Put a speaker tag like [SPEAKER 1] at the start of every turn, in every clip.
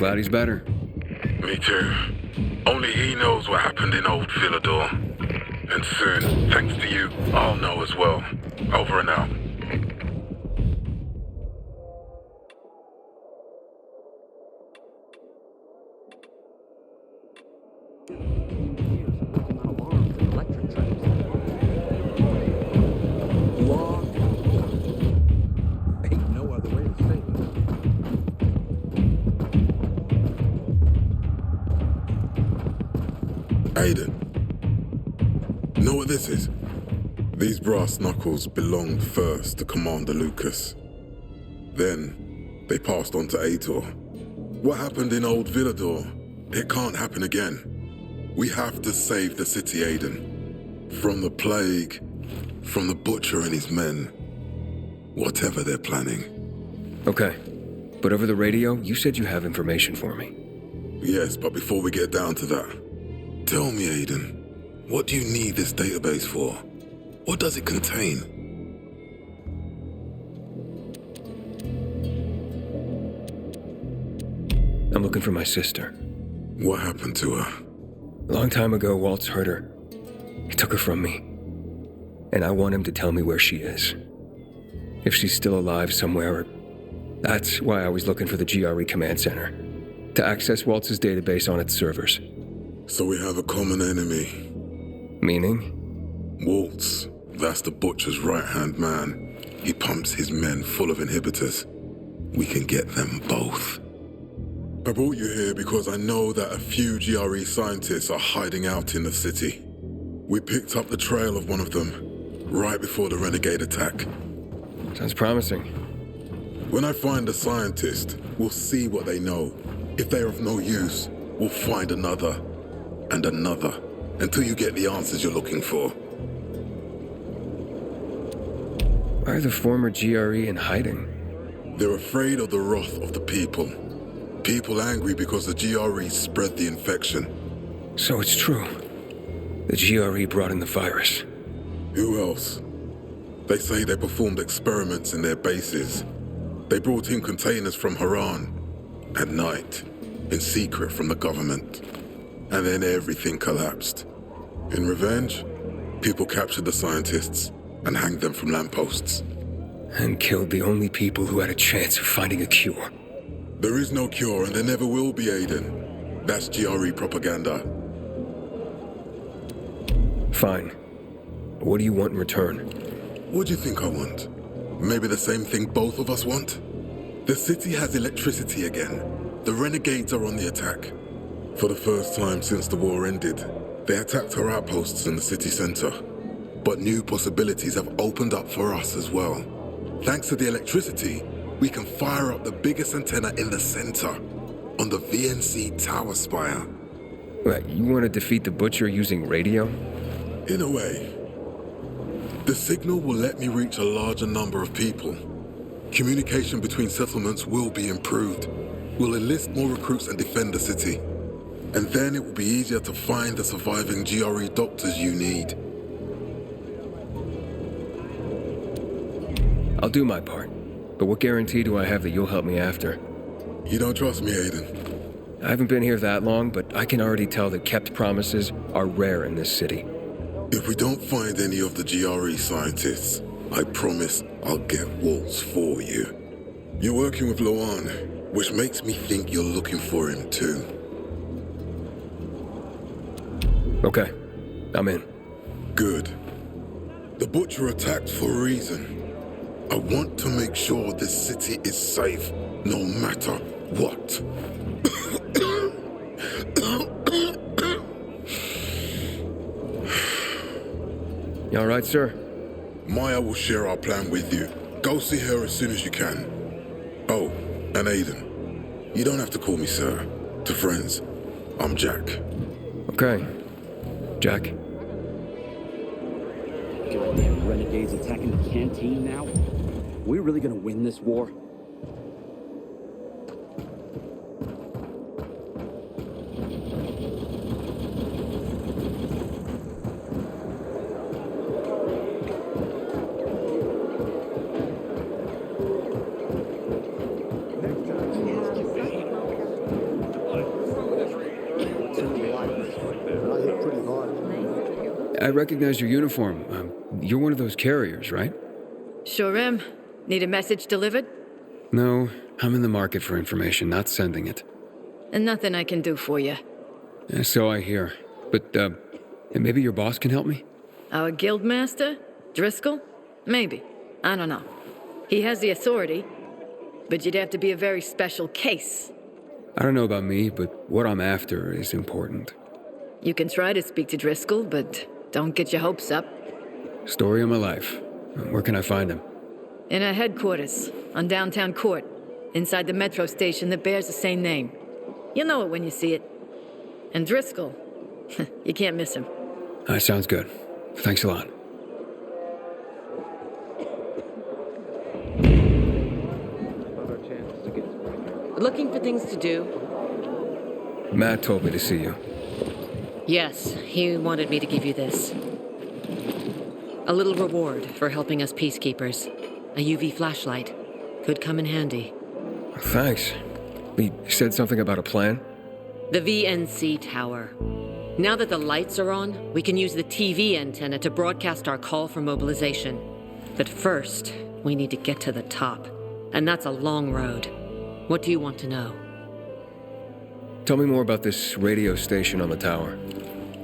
[SPEAKER 1] glad he's better.
[SPEAKER 2] Me too. Only he knows what happened in old Villador. And soon, thanks to you, I'll know as well. Over and out.
[SPEAKER 3] Aiden, know what this is? These brass knuckles belonged first to Commander Lucas. Then, they passed on to Aitor. What happened in old Villador, it can't happen again. We have to save the city, Aiden. From the plague, from the Butcher and his men. Whatever they're planning.
[SPEAKER 1] Okay, but over the radio, you said you have information for me.
[SPEAKER 3] Yes, but before we get down to that, tell me, Aiden, what do you need this database for? What does it contain?
[SPEAKER 1] I'm looking for my sister.
[SPEAKER 3] What happened to her?
[SPEAKER 1] A long time ago, Waltz hurt her. He took her from me. And I want him to tell me where she is. If she's still alive somewhere. That's why I was looking for the GRE command center. To access Waltz's database on its servers.
[SPEAKER 3] So we have a common enemy.
[SPEAKER 1] Meaning?
[SPEAKER 3] Waltz. That's the Butcher's right-hand man. He pumps his men full of inhibitors. We can get them both. I brought you here because I know that a few GRE scientists are hiding out in the city. We picked up the trail of one of them, right before the renegade attack.
[SPEAKER 1] Sounds promising.
[SPEAKER 3] When I find a scientist, we'll see what they know. If they're of no use, we'll find another, and another, until you get the answers you're looking for.
[SPEAKER 1] Why are the former GRE in hiding?
[SPEAKER 3] They're afraid of the wrath of the people. People angry because the GRE spread the infection.
[SPEAKER 1] So it's true. The GRE brought in the virus.
[SPEAKER 3] Who else? They say they performed experiments in their bases. They brought in containers from Haran at night, in secret from the government. And then everything collapsed. In revenge, people captured the scientists and hanged them from lampposts.
[SPEAKER 1] And killed the only people who had a chance of finding a cure.
[SPEAKER 3] There is no cure and there never will be, Aiden. That's GRE propaganda.
[SPEAKER 1] Fine. What do you want in return?
[SPEAKER 3] What do you think I want? Maybe the same thing both of us want? The city has electricity again. The renegades are on the attack. For the first time since the war ended, they attacked our outposts in the city center. But new possibilities have opened up for us as well. Thanks to the electricity, we can fire up the biggest antenna in the center, on the VNC tower spire.
[SPEAKER 1] What, you want to defeat the Butcher using radio?
[SPEAKER 3] In a way. The signal will let me reach a larger number of people. Communication between settlements will be improved. We'll enlist more recruits and defend the city. And then it will be easier to find the surviving GRE doctors you need.
[SPEAKER 1] I'll do my part. But what guarantee do I have that you'll help me after?
[SPEAKER 3] You don't trust me, Aiden?
[SPEAKER 1] I haven't been here that long, but I can already tell that kept promises are rare in this city.
[SPEAKER 3] If we don't find any of the GRE scientists, I promise I'll get Waltz for you. You're working with Loan, which makes me think you're looking for him too.
[SPEAKER 1] Okay, I'm in.
[SPEAKER 3] Good. The Butcher attacked for a reason. I want to make sure this city is safe, no matter what.
[SPEAKER 1] You all right, sir?
[SPEAKER 3] Maya will share our plan with you. Go see her as soon as you can. Oh, and Aiden, you don't have to call me sir. To friends, I'm Jack.
[SPEAKER 1] Okay. Jack.
[SPEAKER 4] Goddamn renegades attacking the canteen now? We really gonna win this war?
[SPEAKER 1] I recognize your uniform. You're one of those carriers, right?
[SPEAKER 5] Sure am. Need a message delivered?
[SPEAKER 1] No, I'm in the market for information, not sending it.
[SPEAKER 5] And nothing I can do for you.
[SPEAKER 1] So I hear. But, maybe your boss can help me?
[SPEAKER 5] Our guildmaster? Driscoll? Maybe. I don't know. He has the authority, but you'd have to be a very special case.
[SPEAKER 1] I don't know about me, but what I'm after is important.
[SPEAKER 5] You can try to speak to Driscoll, but don't get your hopes up.
[SPEAKER 1] Story of my life. Where can I find him?
[SPEAKER 5] In our headquarters, on downtown Court, inside the metro station that bears the same name. You'll know it when you see it. And Driscoll, you can't miss him.
[SPEAKER 1] That sounds good. Thanks a lot.
[SPEAKER 6] Looking for things to do?
[SPEAKER 1] Matt told me to see you.
[SPEAKER 6] Yes, he wanted me to give you this. A little reward for helping us peacekeepers. A UV flashlight. Could come in handy.
[SPEAKER 1] Thanks. He said something about a plan?
[SPEAKER 6] The VNC tower. Now that the lights are on, we can use the TV antenna to broadcast our call for mobilization. But first, we need to get to the top. And that's a long road. What do you want to know?
[SPEAKER 1] Tell me more about this radio station on the tower.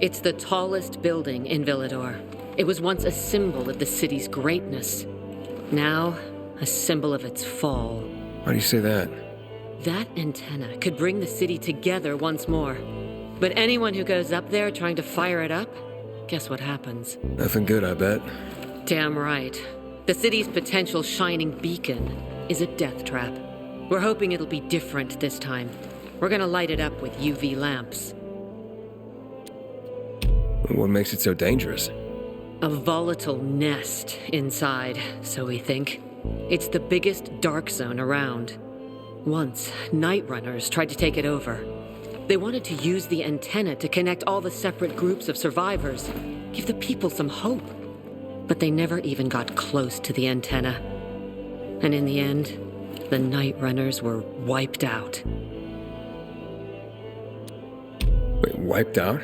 [SPEAKER 6] It's the tallest building in Villador. It was once a symbol of the city's greatness. Now, a symbol of its fall.
[SPEAKER 1] Why do you say that?
[SPEAKER 6] That antenna could bring the city together once more. But anyone who goes up there trying to fire it up, guess what happens?
[SPEAKER 1] Nothing good, I bet.
[SPEAKER 6] Damn right. The city's potential shining beacon is a death trap. We're hoping it'll be different this time. We're gonna light it up with UV lamps.
[SPEAKER 1] What makes it so dangerous?
[SPEAKER 6] A volatile nest inside, so we think. It's the biggest dark zone around. Once, night runners tried to take it over. They wanted to use the antenna to connect all the separate groups of survivors, give the people some hope. But they never even got close to the antenna. And in the end, the night runners were wiped out.
[SPEAKER 1] Wait, wiped out?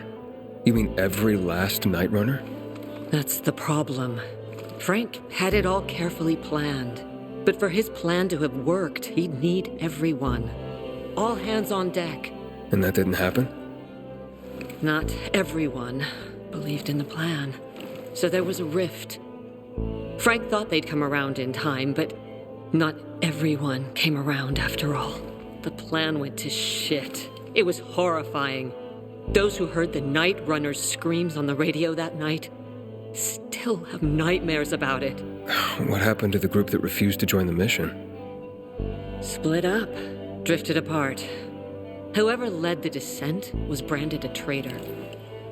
[SPEAKER 1] You mean every last night runner?
[SPEAKER 6] That's the problem. Frank had it all carefully planned. But for his plan to have worked, he'd need everyone. All hands on deck.
[SPEAKER 1] And that didn't happen?
[SPEAKER 6] Not everyone believed in the plan. So there was a rift. Frank thought they'd come around in time, but not everyone came around after all. The plan went to shit. It was horrifying. Those who heard the Night Runner's screams on the radio that night still have nightmares about it.
[SPEAKER 1] What happened to the group that refused to join the mission?
[SPEAKER 6] Split up, drifted apart. Whoever led the descent was branded a traitor.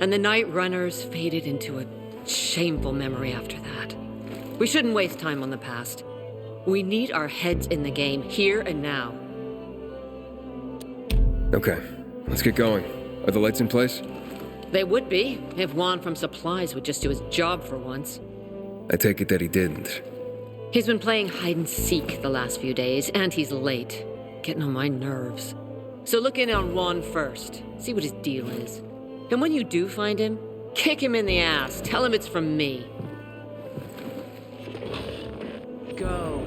[SPEAKER 6] And the Night Runners faded into a shameful memory after that. We shouldn't waste time on the past. We need our heads in the game, here and now.
[SPEAKER 1] Okay, let's get going. Are the lights in place?
[SPEAKER 6] They would be, if Juan from Supplies would just do his job for once.
[SPEAKER 1] I take it that he didn't.
[SPEAKER 6] He's been playing hide-and-seek the last few days, and he's late. Getting on my nerves. So look in on Juan first. See what his deal is. And when you do find him, kick him in the ass. Tell him it's from me. Go.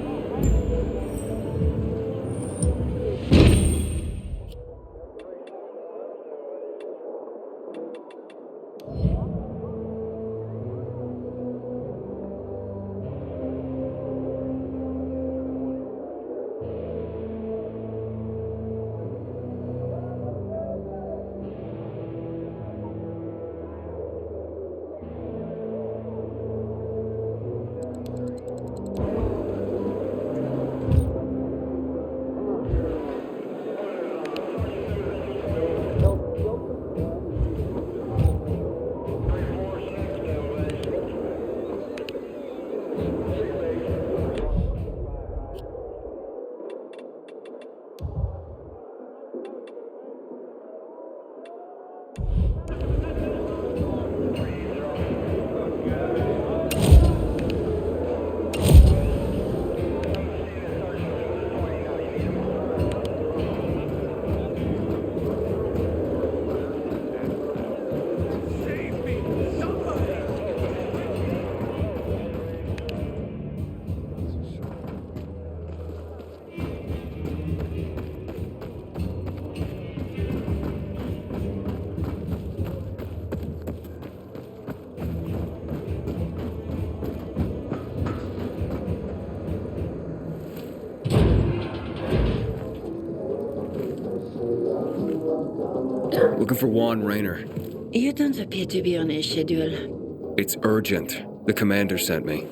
[SPEAKER 1] Looking for Juan Rayner.
[SPEAKER 5] You don't appear to be on his schedule.
[SPEAKER 1] It's urgent. The commander sent me.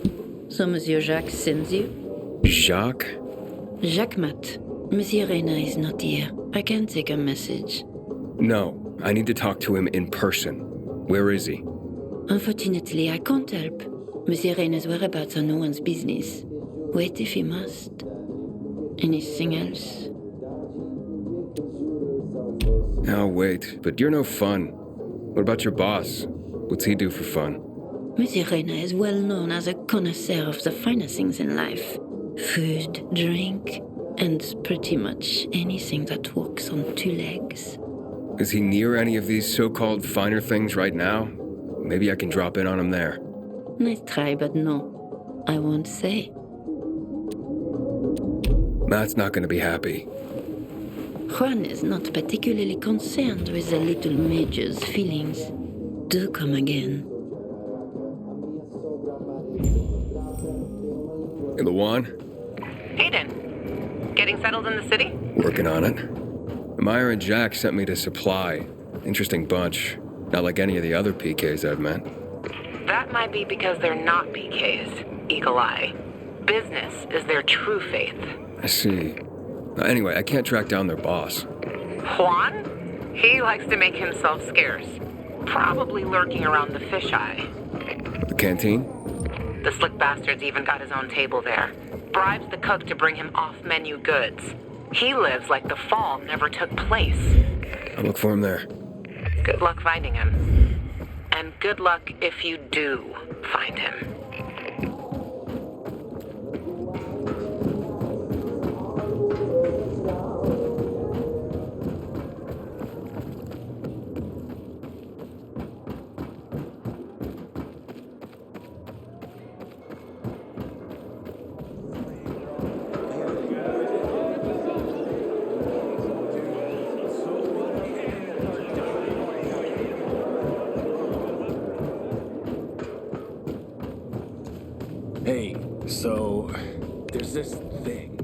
[SPEAKER 5] So Monsieur Jacques sends you?
[SPEAKER 1] Jacques?
[SPEAKER 5] Jacques Mat. Monsieur Reyna is not here. I can take a message.
[SPEAKER 1] No, I need to talk to him in person. Where is he?
[SPEAKER 5] Unfortunately, I can't help. Monsieur Reyna's whereabouts are no one's business. Wait if he must. Anything else?
[SPEAKER 1] Oh, wait, but you're no fun. What about your boss? What's he do for fun?
[SPEAKER 5] Monsieur Reyna is well known as a connoisseur of the finer things in life. Food, drink, and pretty much anything that walks on two legs.
[SPEAKER 1] Is he near any of these so-called finer things right now? Maybe I can drop in on him there.
[SPEAKER 5] Nice try, but no. I won't say.
[SPEAKER 1] Matt's not gonna be happy.
[SPEAKER 5] Juan is not particularly concerned with the little major's feelings. Do come again.
[SPEAKER 1] In the Juan?
[SPEAKER 6] Hayden, getting settled in the city?
[SPEAKER 1] Working on it. Meyer and Jack sent me to Supply. Interesting bunch. Not like any of the other PKs I've met.
[SPEAKER 6] That might be because they're not PKs, Eagle Eye. Business is their true faith.
[SPEAKER 1] I see. Anyway, I can't track down their boss.
[SPEAKER 6] Juan? He likes to make himself scarce. Probably lurking around the fisheye.
[SPEAKER 1] The canteen?
[SPEAKER 6] The slick bastard's even got his own table there. Bribes the cook to bring him off-menu goods. He lives like the fall never took place.
[SPEAKER 1] I'll look for him there.
[SPEAKER 6] Good luck finding him. And good luck if you do find him.
[SPEAKER 7] Hey, so there's this thing.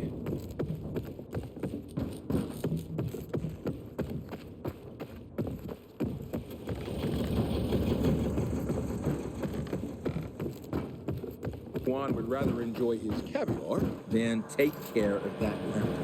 [SPEAKER 7] Juan would rather enjoy his caviar than take care of that lantern.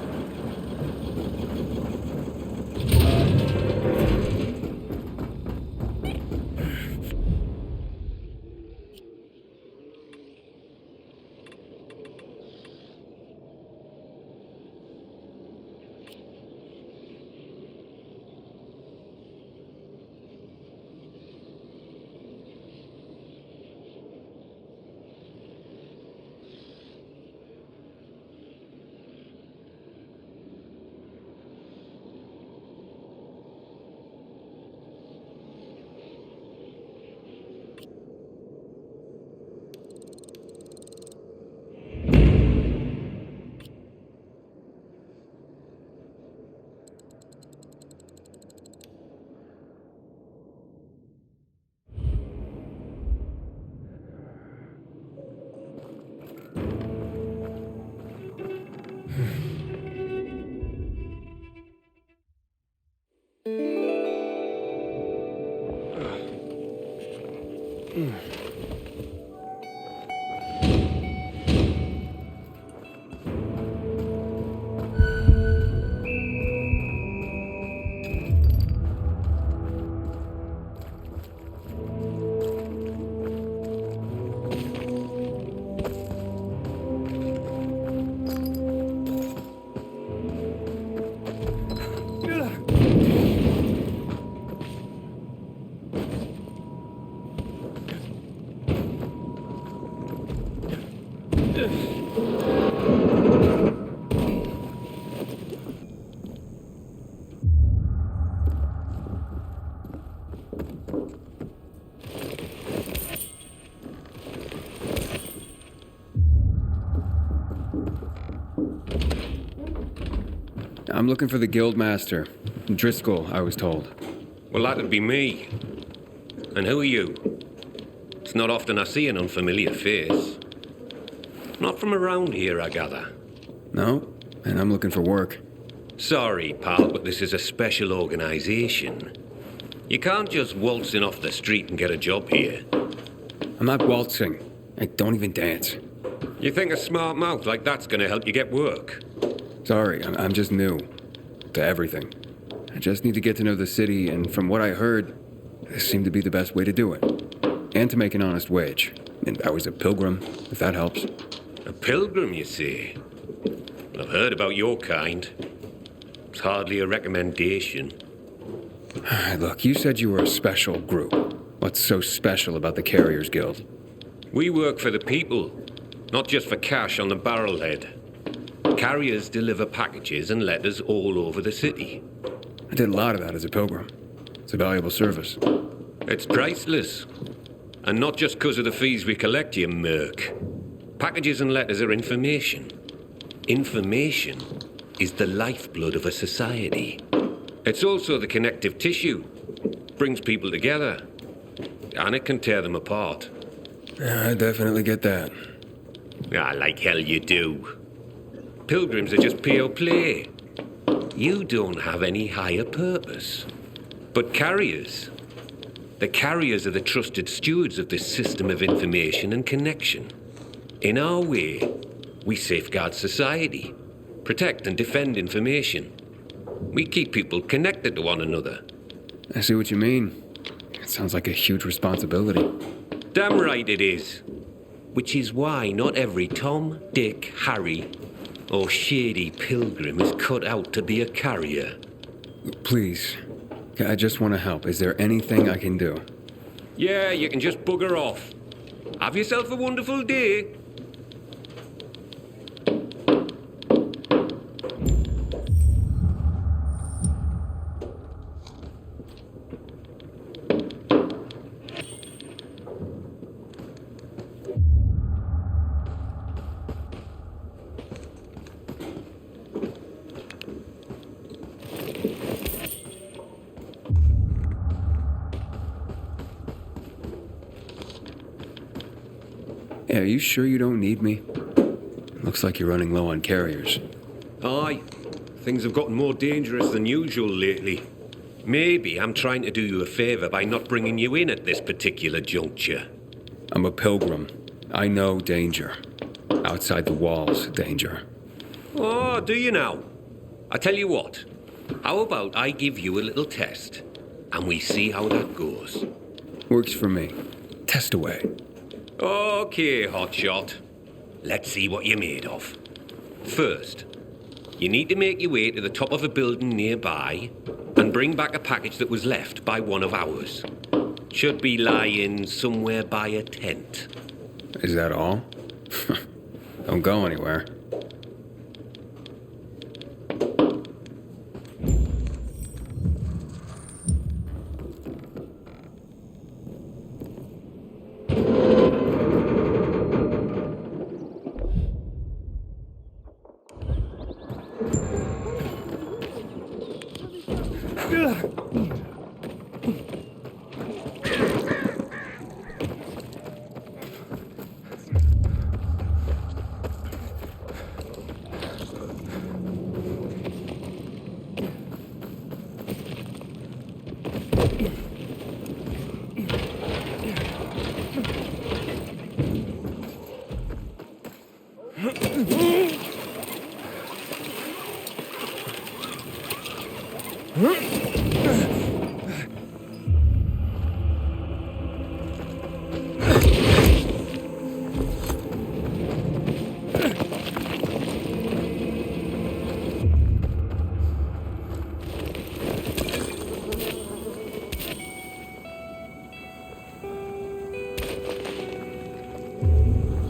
[SPEAKER 1] I'm looking for the Guildmaster. Driscoll, I was told.
[SPEAKER 8] Well, that'd be me. And who are you? It's not often I see an unfamiliar face. Not from around here, I gather.
[SPEAKER 1] No, and I'm looking for work.
[SPEAKER 8] Sorry, pal, but this is a special organization. You can't just waltz in off the street and get a job here.
[SPEAKER 1] I'm not waltzing. I don't even dance.
[SPEAKER 8] You think a smart mouth like that's gonna help you get work?
[SPEAKER 1] Sorry, I'm just new to everything. I just need to get to know the city, and from what I heard, this seemed to be the best way to do it. And to make an honest wage. And I was a pilgrim, if that helps.
[SPEAKER 8] A pilgrim, you say? I've heard about your kind. It's hardly a recommendation.
[SPEAKER 1] Look, you said you were a special group. What's so special about the Carriers Guild?
[SPEAKER 8] We work for the people, not just for cash on the barrelhead. Carriers deliver packages and letters all over the city.
[SPEAKER 1] I did a lot of that as a pilgrim. It's a valuable service.
[SPEAKER 8] It's priceless. And not just because of the fees we collect, you merc. Packages and letters are information. Information is the lifeblood of a society. It's also the connective tissue. Brings people together. And it can tear them apart.
[SPEAKER 1] Yeah, I definitely get that.
[SPEAKER 8] Like hell you do. Pilgrims are just pure play. You don't have any higher purpose. But carriers... The carriers are the trusted stewards of this system of information and connection. In our way, we safeguard society, protect and defend information. We keep people connected to one another.
[SPEAKER 1] I see what you mean. It sounds like a huge responsibility.
[SPEAKER 8] Damn right it is. Which is why not every Tom, Dick, Harry, or shady pilgrim is cut out to be a carrier.
[SPEAKER 1] Please, I just want to help. Is there anything I can do?
[SPEAKER 8] Yeah, you can just bugger off. Have yourself a wonderful day.
[SPEAKER 1] Hey, are you sure you don't need me? Looks like you're running low on carriers.
[SPEAKER 8] Aye. Things have gotten more dangerous than usual lately. Maybe I'm trying to do you a favor by not bringing you in at this particular juncture.
[SPEAKER 1] I'm a pilgrim. I know danger. Outside the walls, danger.
[SPEAKER 8] Oh, do you now? I tell you what. How about I give you a little test, and we see how that goes?
[SPEAKER 1] Works for me. Test away.
[SPEAKER 8] Okay, hotshot. Let's see what you're made of. First, you need to make your way to the top of a building nearby and bring back a package that was left by one of ours. Should be lying somewhere by a tent.
[SPEAKER 1] Is that all? Don't go anywhere.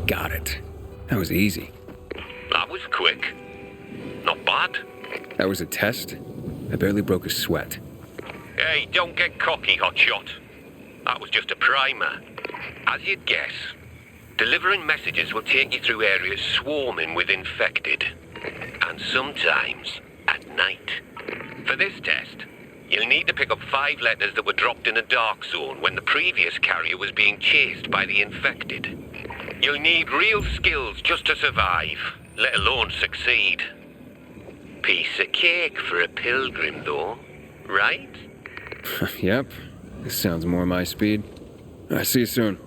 [SPEAKER 1] Got it. That was easy.
[SPEAKER 8] That was quick. Not bad.
[SPEAKER 1] That was a test. I barely broke a sweat.
[SPEAKER 8] Hey, don't get cocky, hotshot. That was just a primer. As you'd guess, delivering messages will take you through areas swarming with infected. And sometimes at night. For this test, you'll need to pick up 5 letters that were dropped in a dark zone when the previous carrier was being chased by the infected. You'll need real skills just to survive, let alone succeed. Piece of cake for a pilgrim, though, right?
[SPEAKER 1] Yep. This sounds more my speed. I'll see you soon.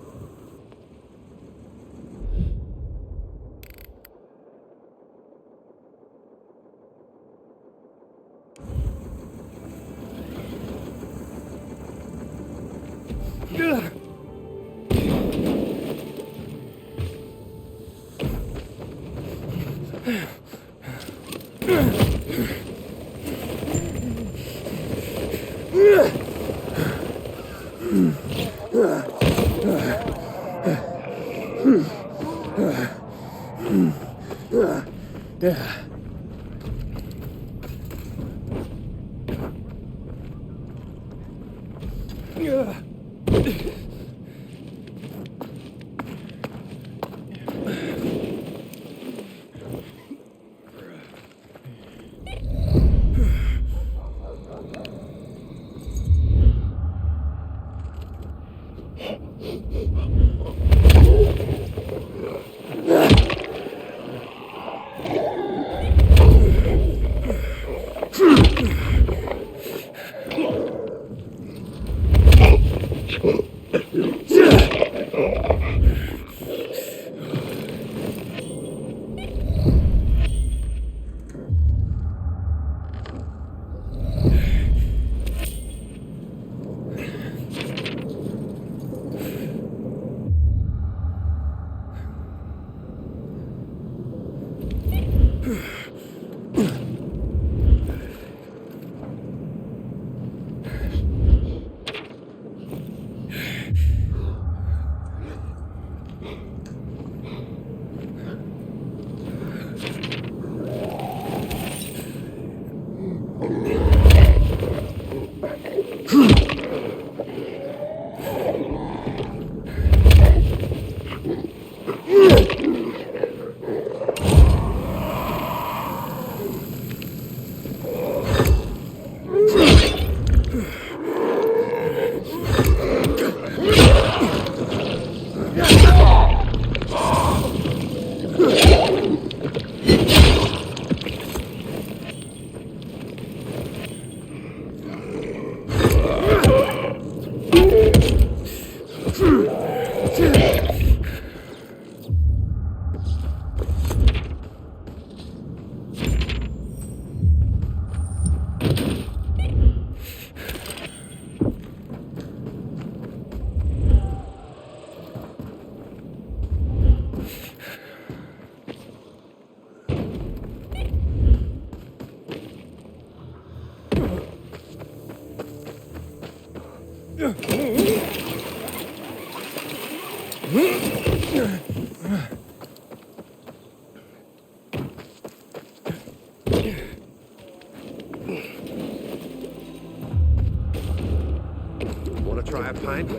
[SPEAKER 8] Want to try a pint?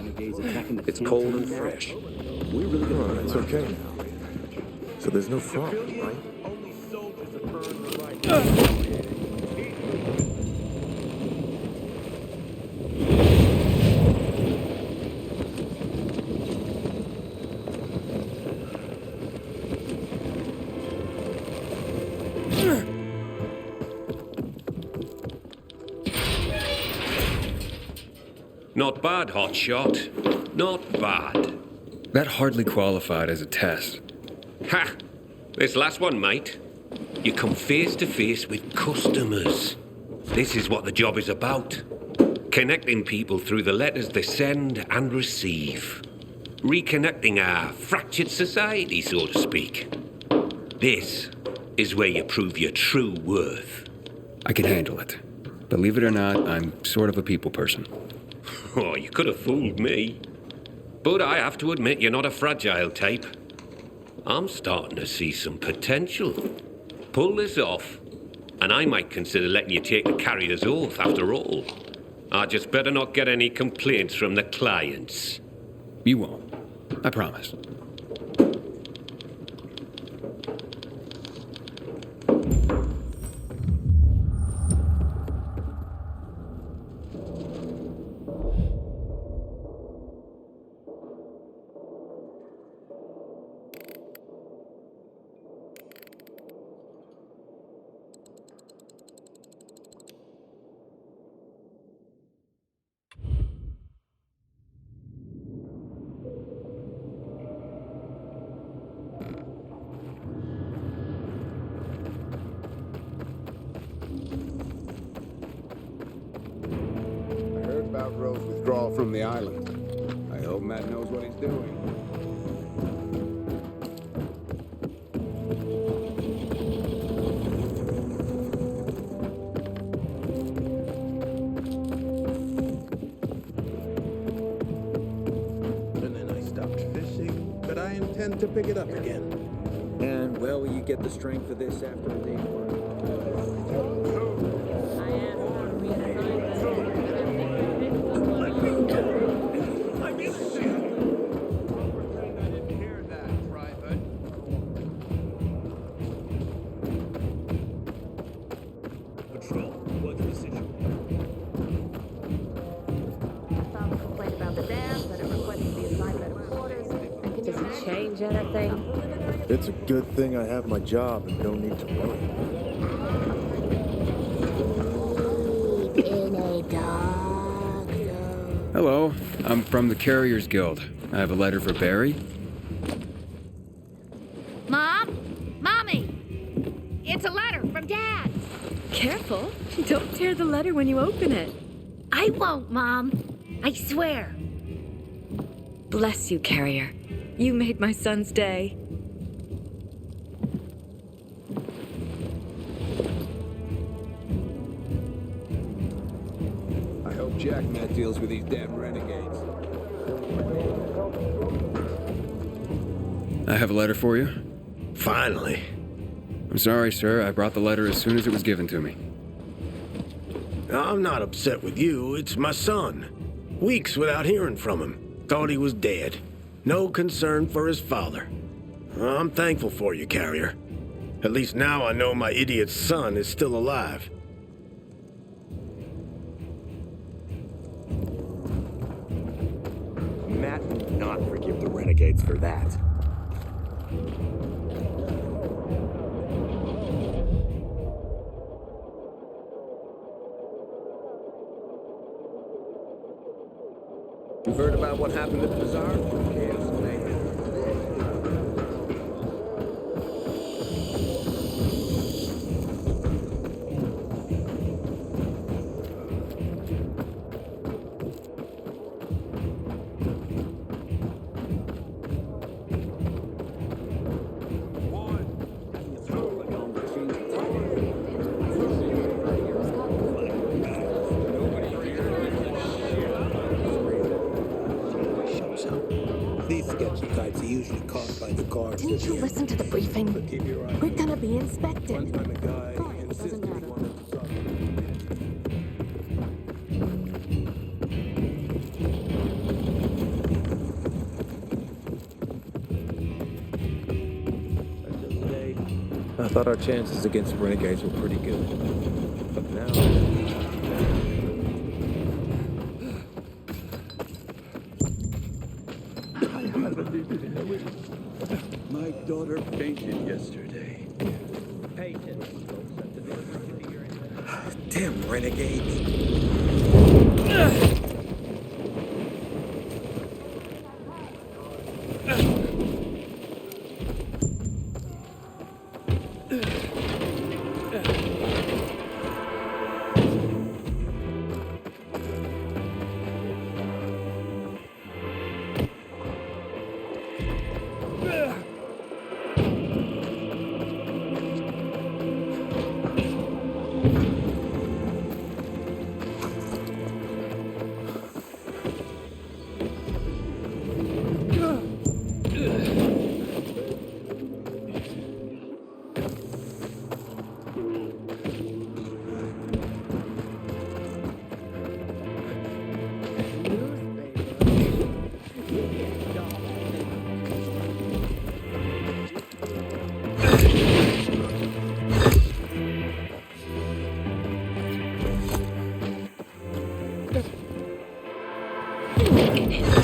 [SPEAKER 8] It's cold and fresh.
[SPEAKER 4] We're really gonna
[SPEAKER 9] It's okay now. So there's no problem, right?
[SPEAKER 8] Not bad, hotshot. Not bad.
[SPEAKER 1] That hardly qualified as a test.
[SPEAKER 8] Ha! This last one, mate. You come face to face with customers. This is what the job is about. Connecting people through the letters they send and receive. Reconnecting our fractured society, so to speak. This is where you prove your true worth.
[SPEAKER 1] I can handle it. Believe it or not, I'm sort of a people person.
[SPEAKER 8] Oh, you could have fooled me. But I have to admit you're not a fragile type. I'm starting to see some potential. Pull this off, and I might consider letting you take the carrier's oath after all. I just better not get any complaints from the clients.
[SPEAKER 1] You won't. I promise.
[SPEAKER 10] intel from the island. I hope Matt knows what he's doing.
[SPEAKER 11] And then I stopped fishing, but I intend to pick it up again.
[SPEAKER 7] And, well, will you get the strength for this after a day's work?
[SPEAKER 12] Change anything?
[SPEAKER 9] It's a good thing I have my job and don't need to worry.
[SPEAKER 12] In a dog.
[SPEAKER 1] Hello, I'm from the Carriers Guild. I have a letter for Barry.
[SPEAKER 12] Mom? Mommy! It's a letter from Dad!
[SPEAKER 5] Careful. Don't tear the letter when you open it.
[SPEAKER 12] I won't, Mom. I swear.
[SPEAKER 5] Bless you, Carrier. You made my son's day.
[SPEAKER 10] I hope Jack Matt deals with these damn renegades.
[SPEAKER 1] I have a letter for you.
[SPEAKER 11] Finally.
[SPEAKER 1] I'm sorry, sir. I brought the letter as soon as it was given to me.
[SPEAKER 11] I'm not upset with you. It's my son. Weeks without hearing from him. Thought he was dead. No concern for his father. I'm thankful for you, Carrier. At least now I know my idiot's son is still alive.
[SPEAKER 4] Matt will not forgive the renegades for that.
[SPEAKER 7] You've heard about what happened at the bazaar? Chaos and mayhem.
[SPEAKER 11] These sketchy types are usually caught by the guards.
[SPEAKER 12] Didn't you listen to the briefing? We're gonna be inspected.
[SPEAKER 11] One time a guy
[SPEAKER 12] Fine,
[SPEAKER 11] insisted
[SPEAKER 12] doesn't
[SPEAKER 11] he
[SPEAKER 12] matter.
[SPEAKER 11] wanted to talk.
[SPEAKER 7] I thought our chances against renegades were pretty good. But now...
[SPEAKER 10] My daughter fainted yesterday.
[SPEAKER 11] Damn renegades.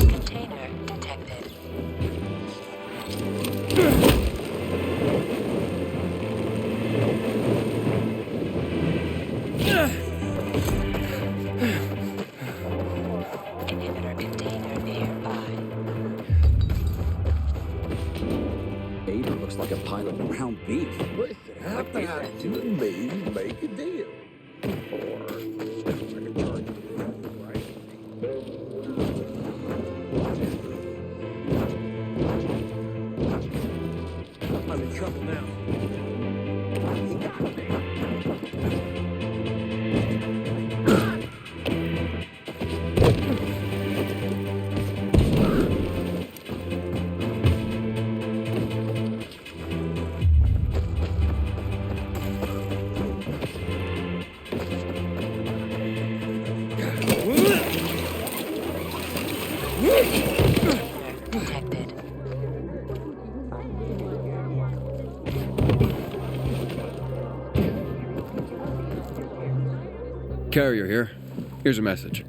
[SPEAKER 12] Container detected. Inhibitor container nearby.
[SPEAKER 4] Bader looks like a pile of ground beef.
[SPEAKER 10] Listen, half the hat to me, make a deal. Or, like a charge, right?
[SPEAKER 11] trouble now.
[SPEAKER 1] Carrier here. Here's a message.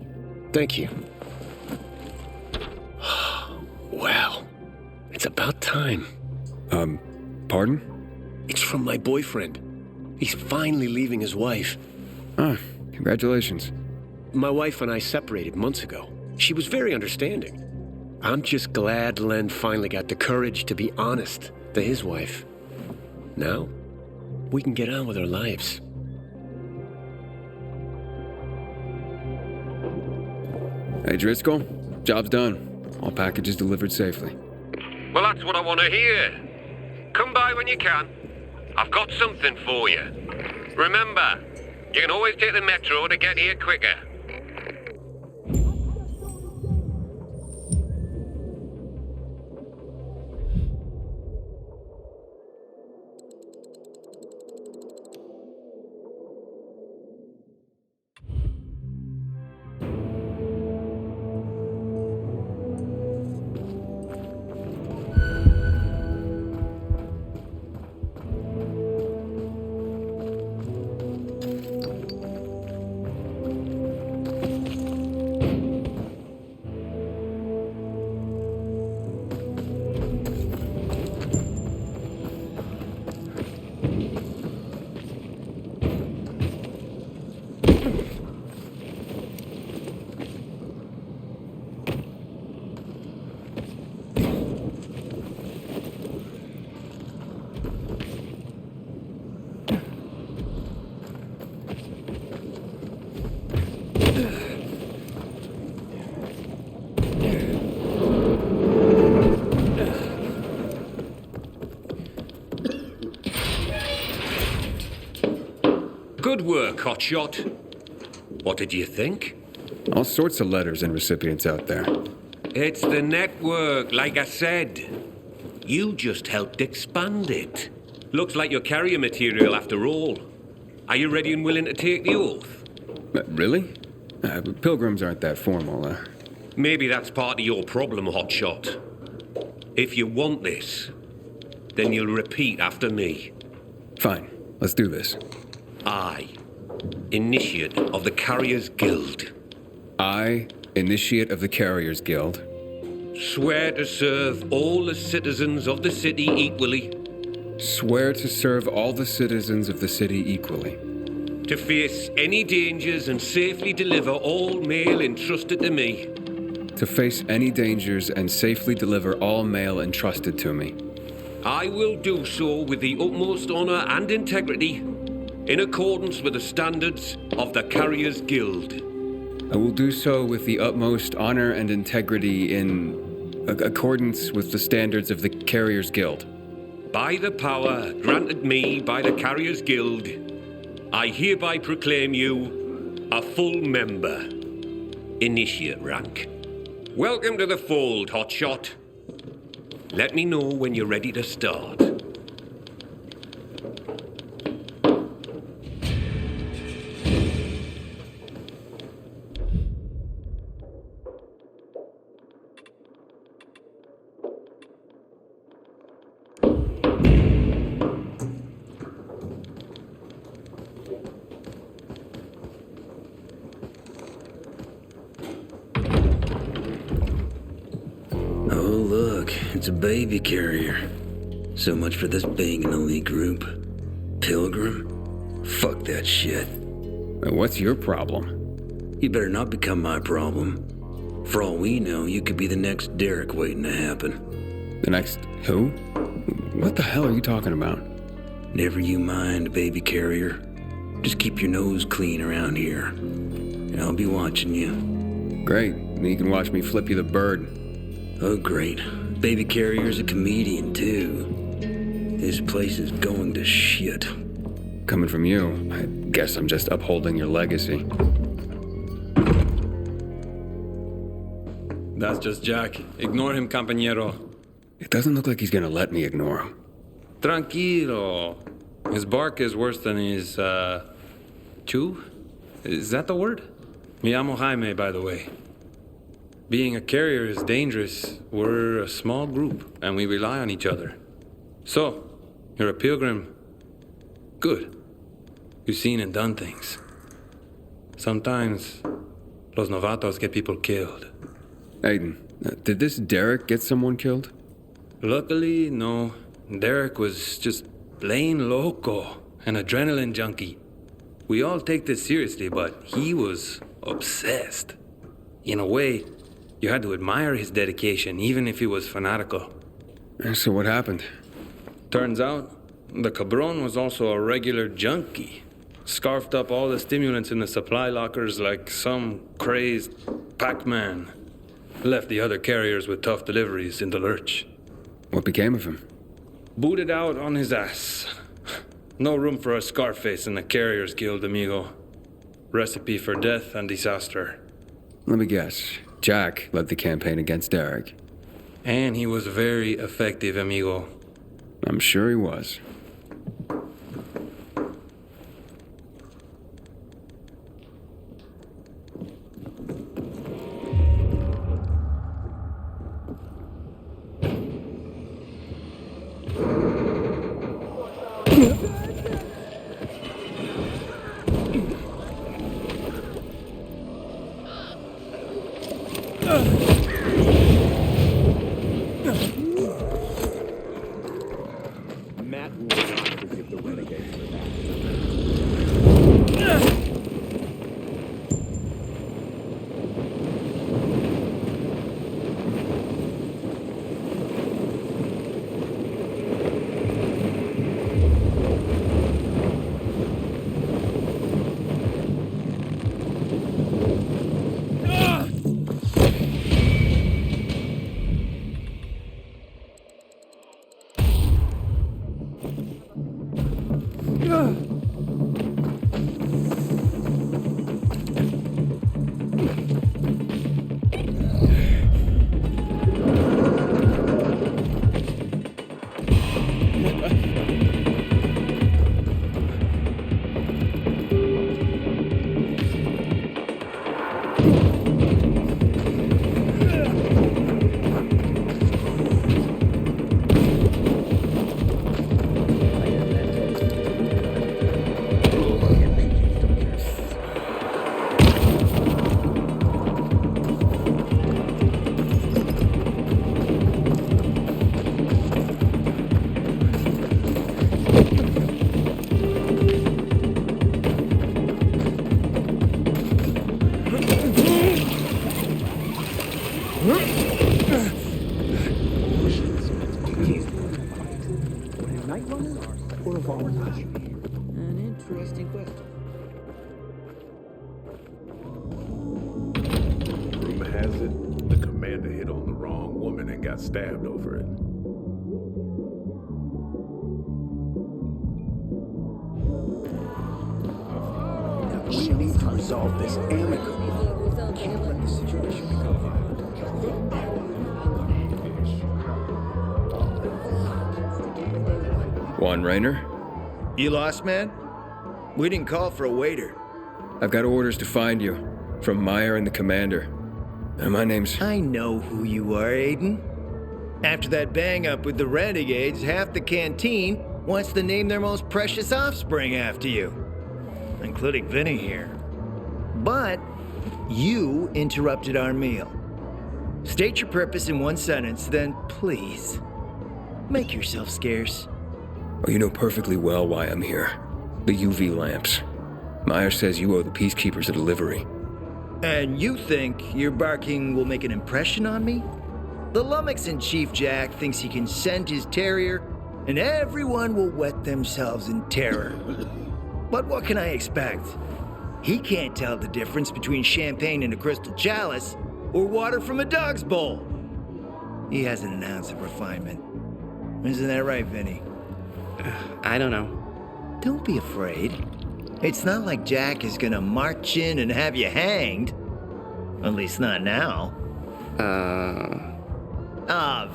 [SPEAKER 11] Thank you. Well, it's about time.
[SPEAKER 1] Pardon?
[SPEAKER 11] It's from my boyfriend. He's finally leaving his wife.
[SPEAKER 1] Ah, congratulations.
[SPEAKER 11] My wife and I separated months ago. She was very understanding. I'm just glad Len finally got the courage to be honest to his wife. Now, we can get on with our lives.
[SPEAKER 1] Hey, Driscoll. Job's done. All packages delivered safely.
[SPEAKER 8] Well, that's what I want to hear. Come by when you can. I've got something for you. Remember, you can always take the metro to get here quicker.
[SPEAKER 13] Good work, Hotshot. What did you think?
[SPEAKER 1] All sorts of letters and recipients out there.
[SPEAKER 13] It's the network, like I said. You just helped expand it. Looks like your carrier material after all. Are you ready and willing to take the oath?
[SPEAKER 1] Really? Pilgrims aren't that formal.
[SPEAKER 13] Maybe that's part of your problem, Hotshot. If you want this, then you'll repeat after me.
[SPEAKER 1] Fine. Let's do this.
[SPEAKER 13] I, Initiate of the Carriers Guild.
[SPEAKER 1] I, Initiate of the Carriers Guild.
[SPEAKER 13] Swear to serve all the citizens of the city equally.
[SPEAKER 1] Swear to serve all the citizens of the city equally.
[SPEAKER 13] To face any dangers and safely deliver all mail entrusted to me.
[SPEAKER 1] To face any dangers and safely deliver all mail entrusted to me.
[SPEAKER 13] I will do so with the utmost honor and integrity, in accordance with the standards of the Carriers Guild.
[SPEAKER 1] I will do so with the utmost honor and integrity in accordance with the standards of the Carriers Guild.
[SPEAKER 13] By the power granted me by the Carriers Guild, I hereby proclaim you a full member. Initiate rank. Welcome to the fold, Hotshot. Let me know when you're ready to start.
[SPEAKER 14] It's a baby carrier. So much for this being an elite group. Pilgrim? Fuck that shit.
[SPEAKER 1] What's your problem?
[SPEAKER 14] You better not become my problem. For all we know, you could be the next Derek waiting to happen.
[SPEAKER 1] The next who? What the hell are you talking about?
[SPEAKER 14] Never you mind, baby carrier. Just keep your nose clean around here. And I'll be watching you.
[SPEAKER 1] Great. Then you can watch me flip you the bird.
[SPEAKER 14] Oh, great. Baby carrier's a comedian, too. This place is going to shit.
[SPEAKER 1] Coming from you, I guess I'm just upholding your legacy.
[SPEAKER 15] That's just Jack. Ignore him, compañero.
[SPEAKER 1] It doesn't look like he's gonna let me ignore him.
[SPEAKER 15] Tranquilo. His bark is worse than his, chew? Is that the word? Me llamo Jaime, by the way. Being a carrier is dangerous. We're a small group, and we rely on each other. So, you're a pilgrim. Good. You've seen and done things. Sometimes, los novatos get people killed.
[SPEAKER 1] Aiden, did this Derek get someone killed?
[SPEAKER 15] Luckily, no. Derek was just plain loco, an adrenaline junkie. We all take this seriously, but he was obsessed. In a way, you had to admire his dedication, even if he was fanatical.
[SPEAKER 1] So what happened?
[SPEAKER 15] Turns out, the cabron was also a regular junkie. Scarfed up all the stimulants in the supply lockers like some crazed Pac-Man. Left the other carriers with tough deliveries in the lurch.
[SPEAKER 1] What became of him?
[SPEAKER 15] Booted out on his ass. No room for a Scarface in the Carriers Guild, amigo. Recipe for death and disaster.
[SPEAKER 1] Let me guess. Jack led the campaign against Derek.
[SPEAKER 15] And he was very effective, amigo.
[SPEAKER 1] I'm sure he was.
[SPEAKER 4] An interesting question.
[SPEAKER 16] Rumor has it, the commander hit on the wrong woman and got stabbed over it.
[SPEAKER 10] We need to resolve this amicably. Can't let the situation become
[SPEAKER 1] Juan Raynor?
[SPEAKER 17] You lost, man? We didn't call for a waiter.
[SPEAKER 1] I've got orders to find you. From Meyer and the commander. And my name's...
[SPEAKER 17] I know who you are, Aiden. After that bang-up with the Renegades, half the canteen wants to name their most precious offspring after you. Including Vinny here. But you interrupted our meal. State your purpose in one sentence, then please, make yourself scarce.
[SPEAKER 1] Oh, you know perfectly well why I'm here. The UV lamps. Meyer says you owe the Peacekeepers a delivery.
[SPEAKER 17] And you think your barking will make an impression on me? The Lummox-in-Chief Jack thinks he can send his terrier, and everyone will wet themselves in terror. But what can I expect? He can't tell the difference between champagne in a crystal chalice or water from a dog's bowl. He hasn't an ounce of refinement. Isn't that right, Vinny?
[SPEAKER 18] I don't know.
[SPEAKER 17] Don't be afraid. It's not like Jack is gonna march in and have you hanged. At least not now.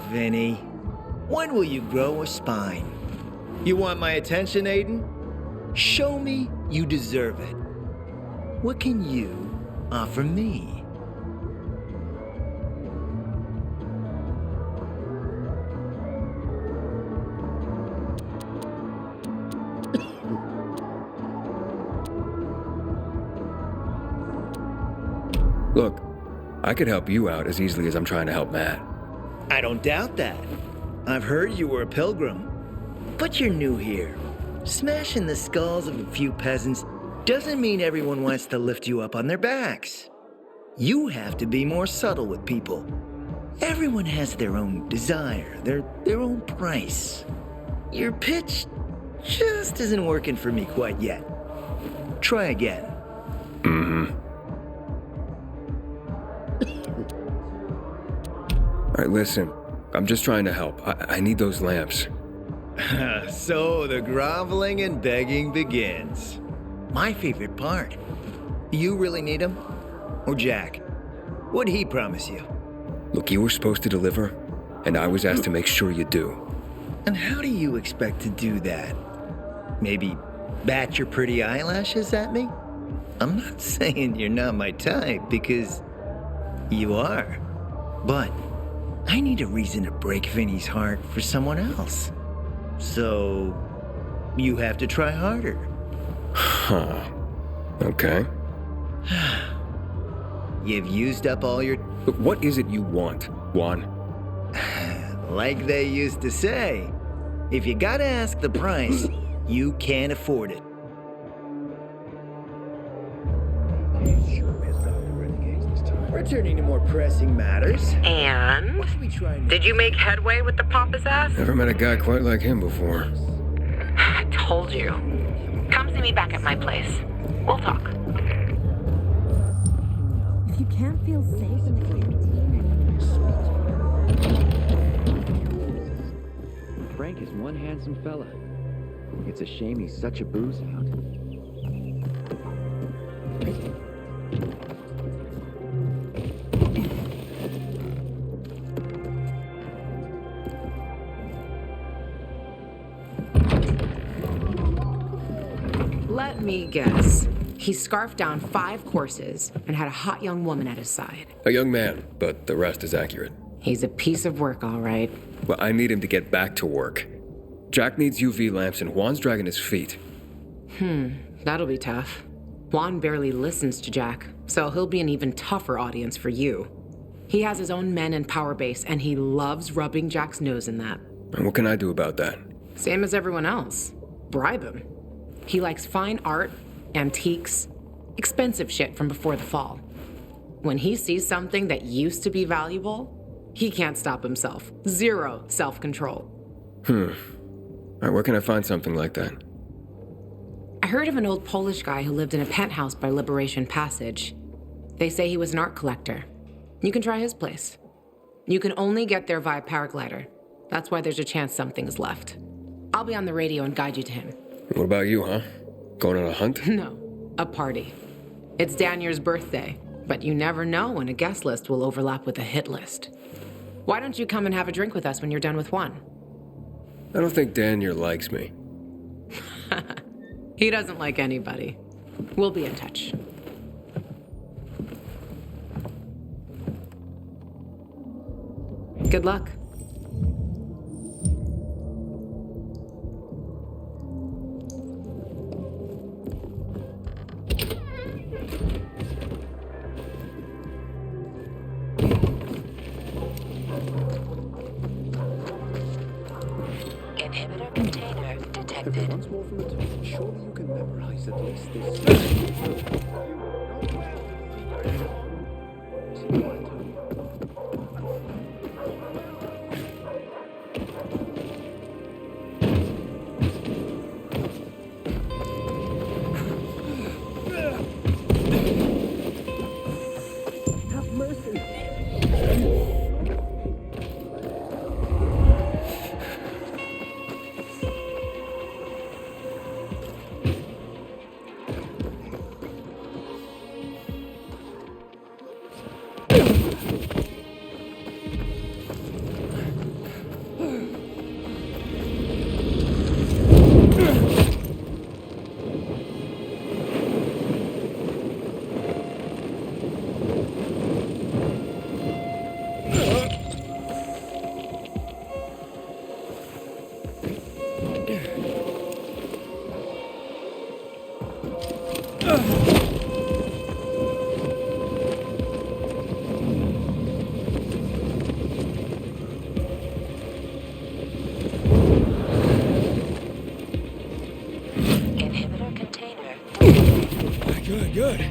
[SPEAKER 17] Vinny. When will you grow a spine? You want my attention, Aiden? Show me you deserve it. What can you offer me?
[SPEAKER 1] Look, I could help you out as easily as I'm trying to help Matt.
[SPEAKER 17] I don't doubt that. I've heard you were a pilgrim. But you're new here. Smashing the skulls of a few peasants doesn't mean everyone wants to lift you up on their backs. You have to be more subtle with people. Everyone has their own desire, their own price. Your pitch just isn't working for me quite yet. Try again.
[SPEAKER 1] All right, listen. I'm just trying to help. I need those lamps.
[SPEAKER 17] So the groveling and begging begins. My favorite part. You really need him? Or Jack? What'd he promise you?
[SPEAKER 1] Look, you were supposed to deliver, and I was asked to make sure you do.
[SPEAKER 17] And how do you expect to do that? Maybe bat your pretty eyelashes at me? I'm not saying you're not my type, because you are. But I need a reason to break Vinny's heart for someone else. So you have to try harder.
[SPEAKER 1] Huh. Okay.
[SPEAKER 17] You've used up all your...
[SPEAKER 1] But what is it you want, Juan?
[SPEAKER 17] Like they used to say, if you gotta ask the price, you can't afford it. Returning to more pressing matters.
[SPEAKER 6] And? Did you make headway with the pompous ass?
[SPEAKER 1] Never met a guy quite like him before.
[SPEAKER 6] I told you. Come see me back at my place. We'll talk.
[SPEAKER 19] If you can't feel safe in the canteen...
[SPEAKER 4] Frank is one handsome fella. It's a shame he's such a booze hound.
[SPEAKER 20] Let me guess. He scarfed down 5 courses and had a hot young woman at his side.
[SPEAKER 1] A young man, but the rest is accurate.
[SPEAKER 20] He's a piece of work, all right.
[SPEAKER 1] Well, I need him to get back to work. Jack needs UV lamps and Juan's dragging his feet.
[SPEAKER 20] That'll be tough. Juan barely listens to Jack, so he'll be an even tougher audience for you. He has his own men and power base, and he loves rubbing Jack's nose in that.
[SPEAKER 1] And what can I do about that?
[SPEAKER 20] Same as everyone else. Bribe him. He likes fine art, antiques, expensive shit from before the fall. When he sees something that used to be valuable, he can't stop himself. 0 self-control.
[SPEAKER 1] All right, where can I find something like that?
[SPEAKER 20] I heard of an old Polish guy who lived in a penthouse by Liberation Passage. They say he was an art collector. You can try his place. You can only get there via paraglider. That's why there's a chance something's left. I'll be on the radio and guide you to him.
[SPEAKER 1] What about you, huh? Going on a hunt?
[SPEAKER 20] No, a party. It's Danier's birthday, but you never know when a guest list will overlap with a hit list. Why don't you come and have a drink with us when you're done with one?
[SPEAKER 1] I don't think Danier likes me.
[SPEAKER 20] He doesn't like anybody. We'll be in touch. Good luck.
[SPEAKER 19] Inhibitor container detected.
[SPEAKER 10] Once more from the top, surely you can memorize at least this.
[SPEAKER 19] Have mercy.
[SPEAKER 1] Good.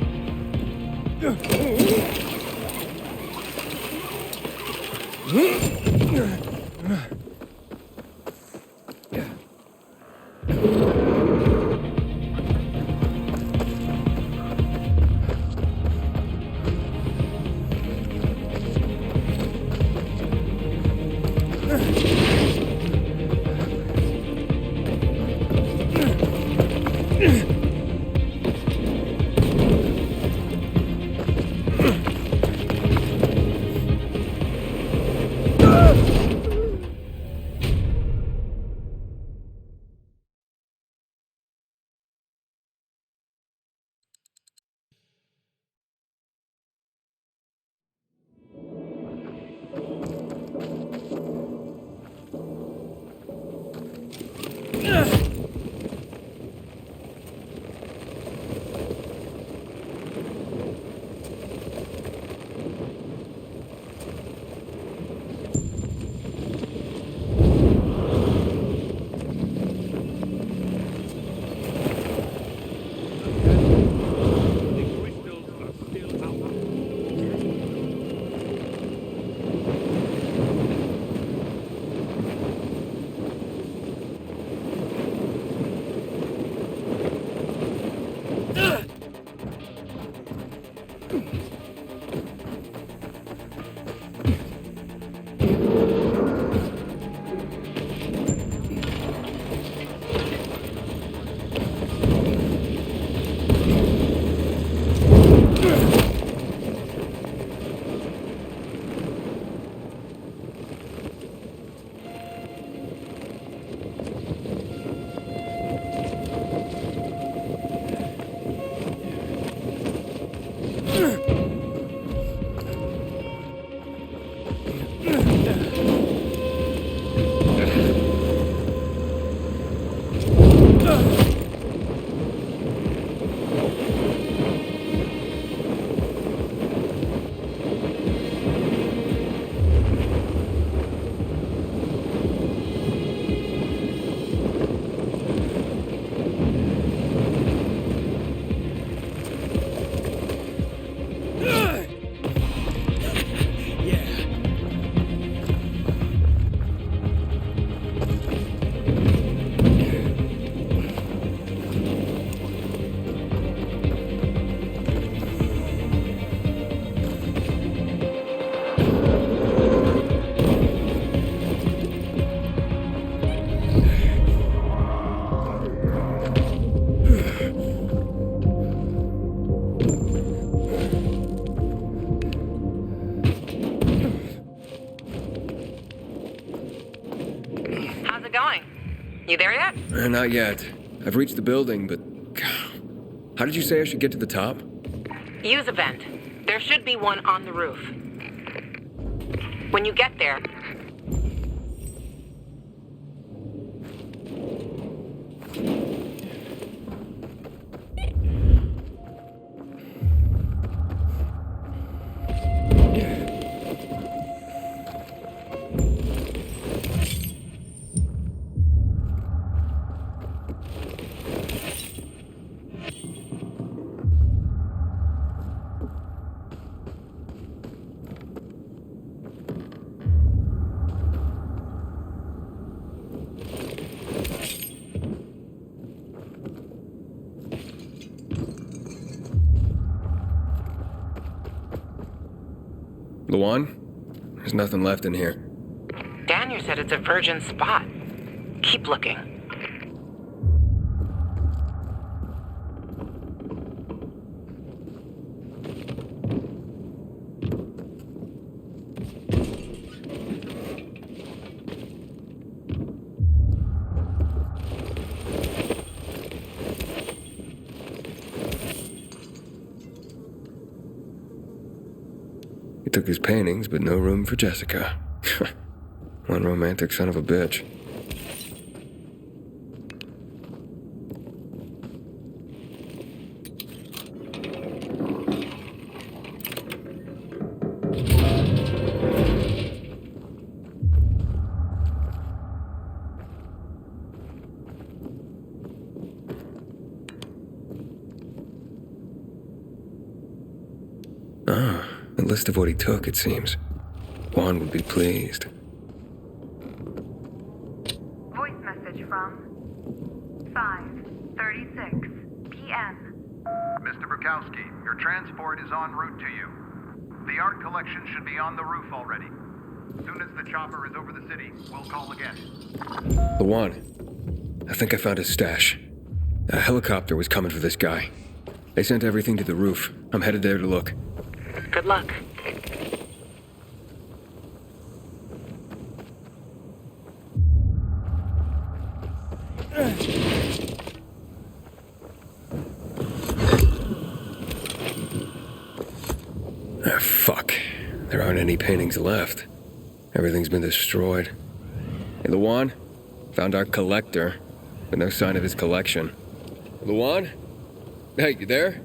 [SPEAKER 6] You there yet?
[SPEAKER 1] Not yet. I've reached the building, but... How did you say I should get to the top?
[SPEAKER 20] Use a vent. There should be one on the roof. When you get there...
[SPEAKER 1] Luan? There's nothing left in here.
[SPEAKER 20] Daniel said it's a virgin spot. Keep looking.
[SPEAKER 1] He took his paintings, but no room for Jessica. One romantic son of a bitch. list of what he took, it seems. Juan would be pleased.
[SPEAKER 18] Voice message from 5:36 p.m.
[SPEAKER 21] Mr. Bukowski, your transport is en route to you. The art collection should be on the roof already. As soon as the chopper is over the city, we'll call again.
[SPEAKER 1] Juan, I think I found his stash. A helicopter was coming for this guy. They sent everything to the roof. I'm headed there to look.
[SPEAKER 20] Good luck.
[SPEAKER 1] Ah, fuck. There aren't any paintings left. Everything's been destroyed. Hey, Luan? Found our collector, but no sign of his collection. Luan? Hey, you there?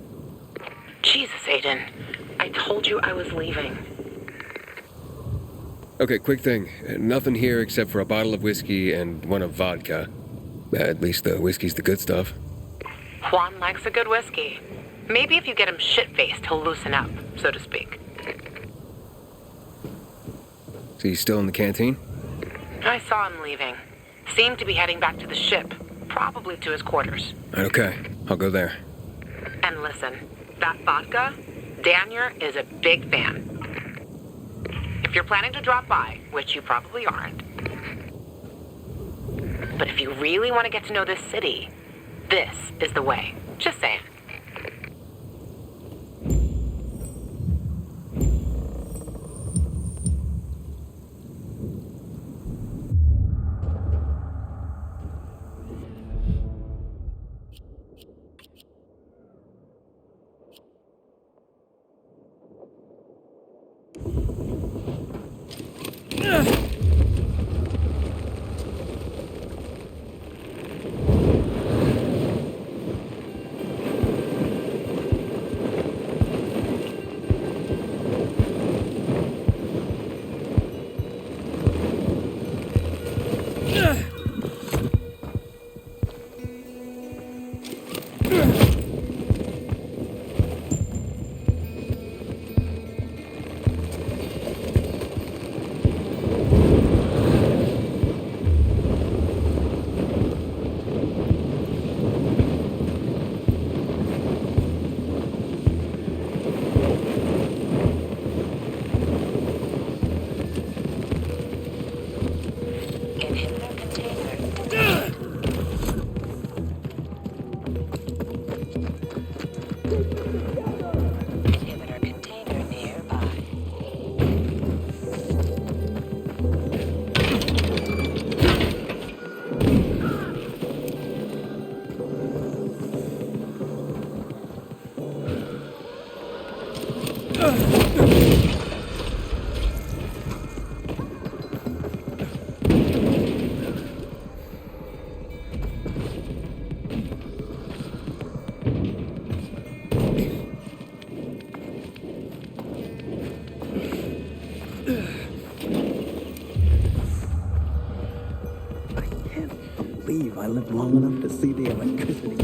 [SPEAKER 20] Jesus, Aiden. I told you I was leaving.
[SPEAKER 1] Okay, quick thing. Nothing here except for a bottle of whiskey and one of vodka. At least the whiskey's the good stuff.
[SPEAKER 20] Juan likes a good whiskey. Maybe if you get him shit-faced, he'll loosen up, so to speak.
[SPEAKER 1] So he's still in the canteen?
[SPEAKER 20] I saw him leaving. Seemed to be heading back to the ship, probably to his quarters.
[SPEAKER 1] Okay, I'll go there.
[SPEAKER 20] And listen, that vodka, Daniel is a big fan. If you're planning to drop by, which you probably aren't, but if you really want to get to know this city, this is the way. Just saying.
[SPEAKER 10] I lived long enough to see the electricity.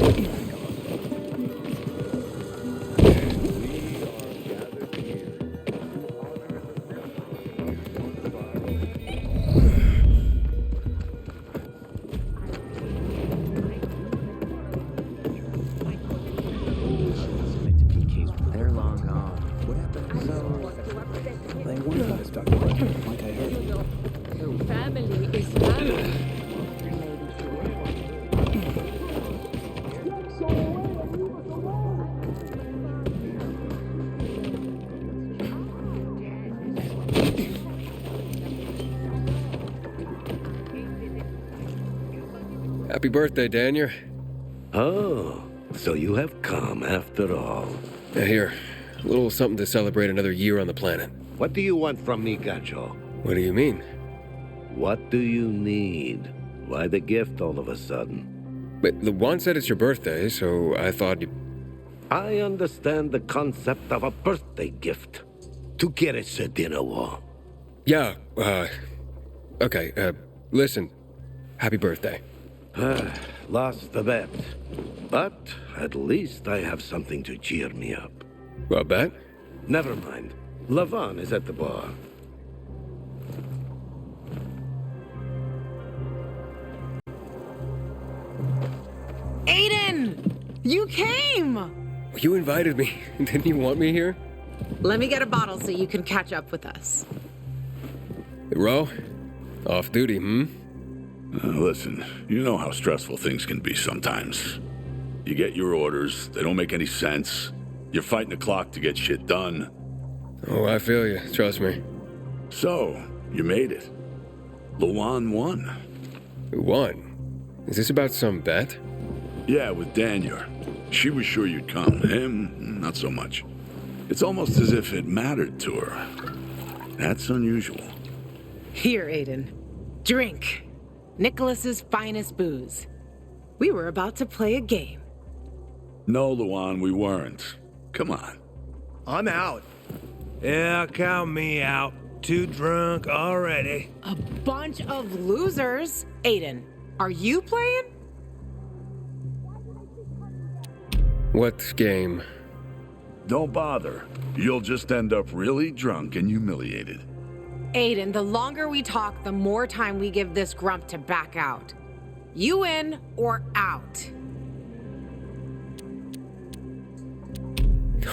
[SPEAKER 10] They're long gone. What happened? So, they want us to talk about it, like I heard.
[SPEAKER 19] Family is family.
[SPEAKER 1] Happy birthday, Daniel.
[SPEAKER 22] Oh, so you have come after all.
[SPEAKER 1] Here, a little something to celebrate another year on the planet.
[SPEAKER 22] What do you want from me, Gacho?
[SPEAKER 1] What do you mean?
[SPEAKER 22] What do you need? Why the gift all of a sudden?
[SPEAKER 1] But the one said it's your birthday, so I thought you...
[SPEAKER 22] I understand the concept of a birthday gift. ¿Tú quieres ser dinner wall?
[SPEAKER 1] Yeah, okay, listen. Happy birthday.
[SPEAKER 22] Lost the bet. But at least I have something to cheer me up.
[SPEAKER 1] A bet?
[SPEAKER 22] Never mind. Lavan is at the bar.
[SPEAKER 20] Aiden! You came!
[SPEAKER 1] You invited me. Didn't you want me here?
[SPEAKER 20] Let me get a bottle so you can catch up with us.
[SPEAKER 1] Ro? Off duty,
[SPEAKER 16] Listen, you know how stressful things can be sometimes. You get your orders, they don't make any sense. You're fighting the clock to get shit done.
[SPEAKER 1] Oh, I feel you. Trust me.
[SPEAKER 16] So, you made it. Luan won.
[SPEAKER 1] Who won? Is this about some bet?
[SPEAKER 16] Yeah, with Daniel. She was sure you'd come. Him, not so much. It's almost as if it mattered to her. That's unusual.
[SPEAKER 20] Here, Aiden. Drink. Nicholas's finest booze. We were about to play a game.
[SPEAKER 16] No, Luan, we weren't. Come on.
[SPEAKER 17] I'm out. Yeah, count me out. Too drunk already.
[SPEAKER 20] A bunch of losers. Aiden, are you playing?
[SPEAKER 1] What game?
[SPEAKER 16] Don't bother. You'll just end up really drunk and humiliated.
[SPEAKER 20] Aiden, the longer we talk, the more time we give this grump to back out. You in or out?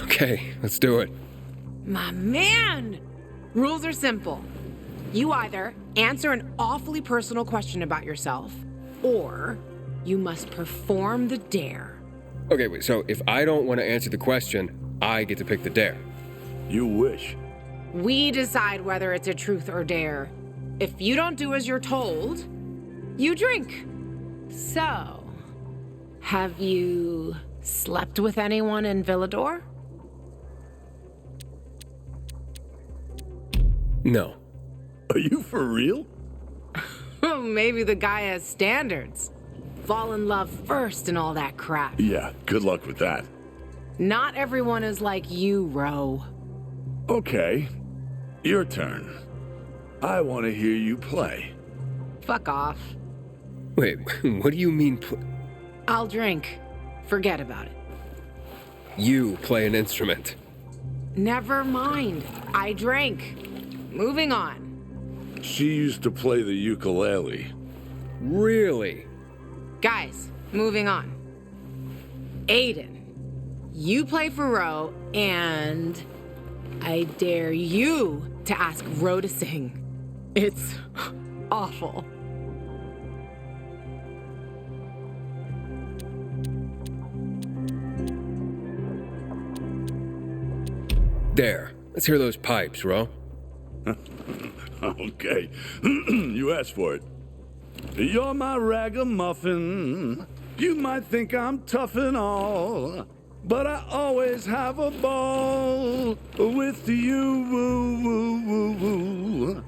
[SPEAKER 1] Okay, let's do it.
[SPEAKER 20] My man! Rules are simple. You either answer an awfully personal question about yourself, or you must perform the dare.
[SPEAKER 1] Okay, wait, so if I don't want to answer the question, I get to pick the dare.
[SPEAKER 16] You wish.
[SPEAKER 20] We decide whether it's a truth or dare. If you don't do as you're told, you drink. So, have you slept with anyone in Villador?
[SPEAKER 1] No.
[SPEAKER 16] Are you for real?
[SPEAKER 20] Maybe the guy has standards. Fall in love first and all that crap.
[SPEAKER 16] Yeah, good luck with that.
[SPEAKER 20] Not everyone is like you, Ro.
[SPEAKER 16] Okay, your turn. I want to hear you play.
[SPEAKER 20] Fuck off.
[SPEAKER 1] Wait, what do you mean
[SPEAKER 20] I'll drink. Forget about it.
[SPEAKER 1] You play an instrument?
[SPEAKER 20] Never mind. I drank. Moving on.
[SPEAKER 16] She used to play the ukulele.
[SPEAKER 1] Really?
[SPEAKER 20] Guys, moving on. Aiden, you play for Ro, and I dare you to ask Ro to sing. It's awful.
[SPEAKER 1] There. Let's hear those pipes, Ro.
[SPEAKER 16] Okay, you asked for it. You're my ragamuffin. You might think I'm tough and all, but I always have a ball with you. Woo, woo, woo, woo.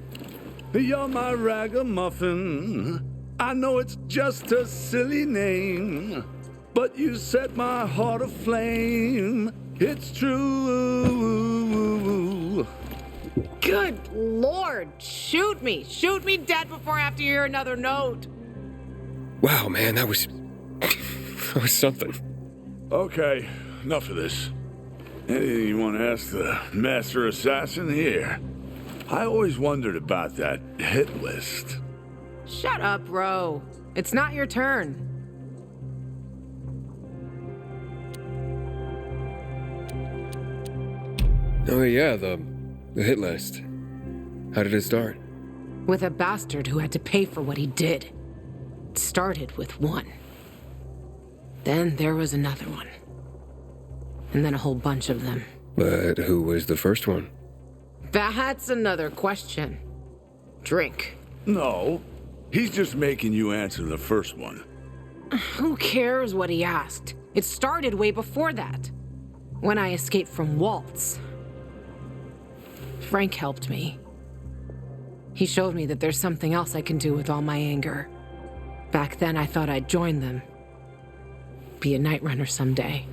[SPEAKER 16] You're my ragamuffin. I know it's just a silly name, but you set my heart aflame. It's true.
[SPEAKER 20] Good Lord, shoot me. Shoot me dead before I have to hear another note.
[SPEAKER 1] Wow, man, that was something.
[SPEAKER 16] Okay, enough of this. Anything you want to ask the master assassin here? I always wondered about that hit list.
[SPEAKER 20] Shut up, Ro. It's not your turn.
[SPEAKER 1] Oh yeah, the hit list. How did it start?
[SPEAKER 20] With a bastard who had to pay for what he did. It started with one. Then there was another one. And then a whole bunch of them.
[SPEAKER 1] But who was the first one?
[SPEAKER 20] That's another question. Drink.
[SPEAKER 16] No, he's just making you answer the first one.
[SPEAKER 20] Who cares what he asked? It started way before that. When I escaped from Waltz. Frank helped me. He showed me that there's something else I can do with all my anger. Back then, I thought I'd join them. Be a night runner someday.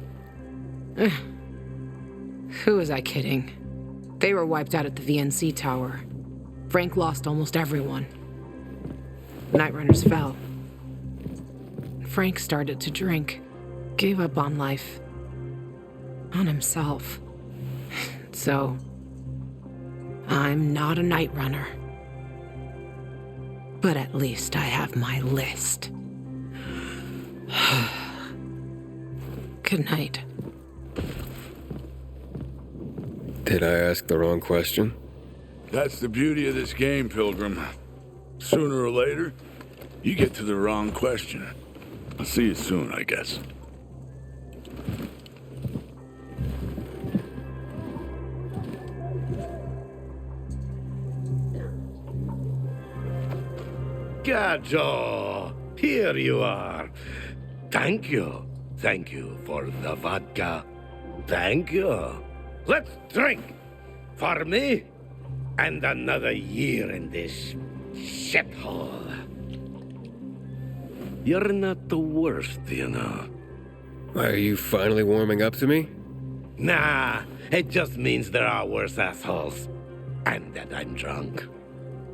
[SPEAKER 20] Who was I kidding? They were wiped out at the VNC tower. Frank lost almost everyone. Night runners fell. Frank started to drink. Gave up on life. On himself. So, I'm not a night runner. But at least I have my list. Good night.
[SPEAKER 1] Did I ask the wrong question?
[SPEAKER 16] That's the beauty of this game, Pilgrim. Sooner or later, you get to the wrong question. I'll see you soon, I guess.
[SPEAKER 22] Gajo, here you are. Thank you. Thank you for the vodka. Thank you. Let's drink. For me, and another year in this shithole. You're not the worst, you know.
[SPEAKER 1] Are you finally warming up to me?
[SPEAKER 22] Nah, it just means there are worse assholes. And that I'm drunk.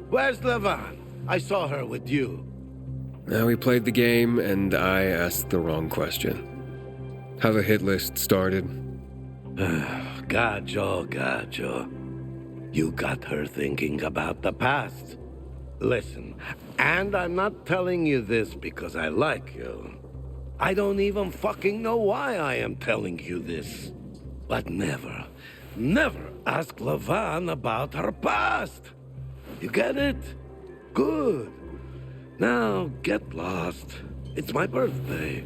[SPEAKER 22] Where's Levan? I saw her with you.
[SPEAKER 1] Now we played the game, and I asked the wrong question. Have a hit list started?
[SPEAKER 22] Gajo. You got her thinking about the past. Listen, and I'm not telling you this because I like you. I don't even fucking know why I am telling you this. But never ask Levan about her past. You get it? Good. Now get lost. It's my birthday.